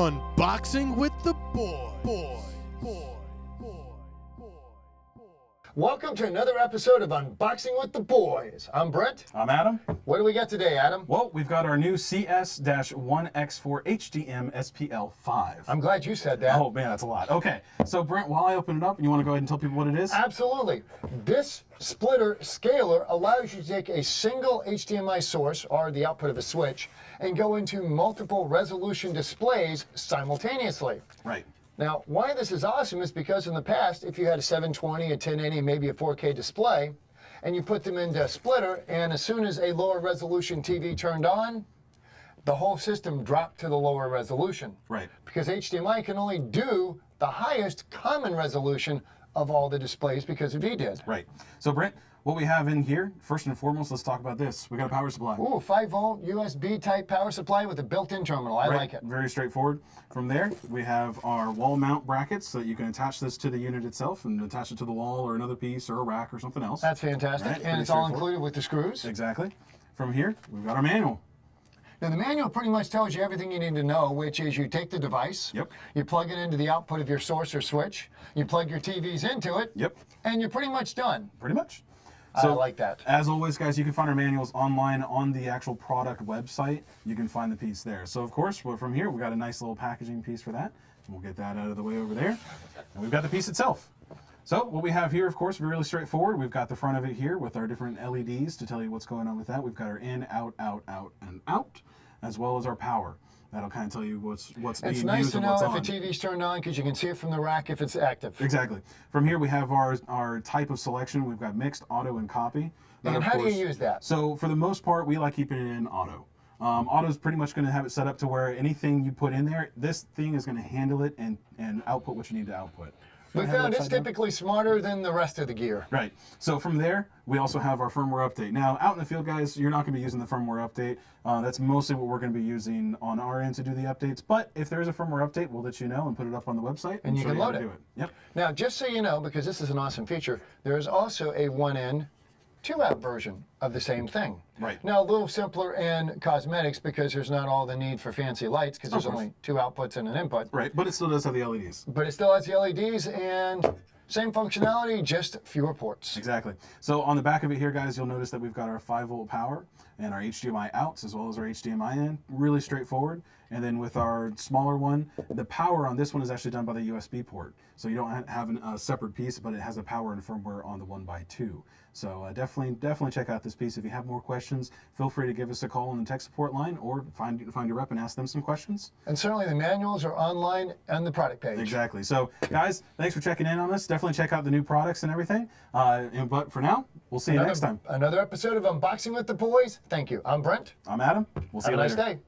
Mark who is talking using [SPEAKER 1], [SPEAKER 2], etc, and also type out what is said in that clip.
[SPEAKER 1] Unboxing with the boys.
[SPEAKER 2] Welcome to another episode of Unboxing with the Boys. I'm Brent.
[SPEAKER 3] I'm Adam.
[SPEAKER 2] What do we got today, Adam?
[SPEAKER 3] Well, we've got our new CS-1x4HDMSPL5.
[SPEAKER 2] I'm glad you said that.
[SPEAKER 3] Oh man, that's a lot. Okay, so Brent, while I open it up, you want to go ahead and tell people what it is?
[SPEAKER 2] Absolutely. This splitter scaler allows you to take a single HDMI source, or the output of a switch, and go into multiple resolution displays simultaneously.
[SPEAKER 3] Right.
[SPEAKER 2] Now, why this is awesome is because in the past, if you had a 720, a 1080, maybe a 4K display, and you put them into a splitter, and as soon as a lower resolution TV turned on, the whole system dropped to the lower resolution.
[SPEAKER 3] Right.
[SPEAKER 2] Because HDMI can only do the highest common resolution of all the displays because of EDID.
[SPEAKER 3] Right. So Brent, what we have in here, first and foremost, let's talk about this. We got a power supply.
[SPEAKER 2] Ooh, 5-volt USB type power supply with a built-in terminal. I like it.
[SPEAKER 3] Very straightforward. From there, we have our wall mount brackets so that you can attach this to the unit itself and attach it to the wall or another piece or a rack or something else.
[SPEAKER 2] That's fantastic.
[SPEAKER 3] Right,
[SPEAKER 2] and it's all included with the screws.
[SPEAKER 3] Exactly. From here, we've got our manual.
[SPEAKER 2] Now, the manual pretty much tells you everything you need to know, which is you take the device,
[SPEAKER 3] Yep.
[SPEAKER 2] you plug it into the output of your source or switch, you plug your TVs into it,
[SPEAKER 3] Yep.
[SPEAKER 2] and you're pretty much done.
[SPEAKER 3] Pretty much.
[SPEAKER 2] I like that.
[SPEAKER 3] As always, guys, you can find our manuals online on the actual product website. You can find the piece there. So, of course, from here, we got a nice little packaging piece for that. We'll get that out of the way over there. And we've got the piece itself. So, what we have here, of course, really straightforward. We've got the front of it here with our different LEDs to tell you what's going on with that. We've got our in, out, out, out, and out, as well as our power. That'll kind of tell you what's being used and what's on.
[SPEAKER 2] It's nice to know if a TV's turned on because you can see it from the rack if it's active.
[SPEAKER 3] Exactly. From here, we have our type of selection. We've got mixed, auto, and copy.
[SPEAKER 2] And how do you use that?
[SPEAKER 3] So for the most part, we like keeping it in auto. Auto is pretty much going to have it set up to where anything you put in there, this thing is going to handle it and output what you need to output.
[SPEAKER 2] We found it's typically smarter than the rest of the gear.
[SPEAKER 3] Right. So from there, we also have our firmware update. Now, out in the field, guys, you're not going to be using the firmware update. That's mostly what we're going to be using on our end to do the updates. But if there is a firmware update, we'll let you know and put it up on the website.
[SPEAKER 2] And you can load it.
[SPEAKER 3] Do it. Yep.
[SPEAKER 2] Now, just so you know, because this is an awesome feature, there is also a 1-in, 2-out version of the same thing.
[SPEAKER 3] Right.
[SPEAKER 2] Now, a little simpler in cosmetics because there's not all the need for fancy lights because there's only 2 outputs and an input.
[SPEAKER 3] Right, but it still does have the LEDs.
[SPEAKER 2] But it still has the LEDs and same functionality, just fewer ports.
[SPEAKER 3] Exactly. So on the back of it here, guys, you'll notice that we've got our 5-volt power and our HDMI outs as well as our HDMI in. Really straightforward. And then with our smaller one, the power on this one is actually done by the USB port. So you don't have a separate piece, but it has the power and firmware on the 1x2. So definitely check out this piece. If you have more questions, feel free to give us a call on the tech support line or find your rep and ask them some questions.
[SPEAKER 2] And certainly the manuals are online on the product page.
[SPEAKER 3] Exactly. So guys, thanks for checking in on us. Definitely check out the new products and everything. But for now, we'll see you next time.
[SPEAKER 2] Another episode of Unboxing with the Boys. Thank you. I'm Brent.
[SPEAKER 3] I'm Adam. We'll see you later.
[SPEAKER 2] Have a nice day.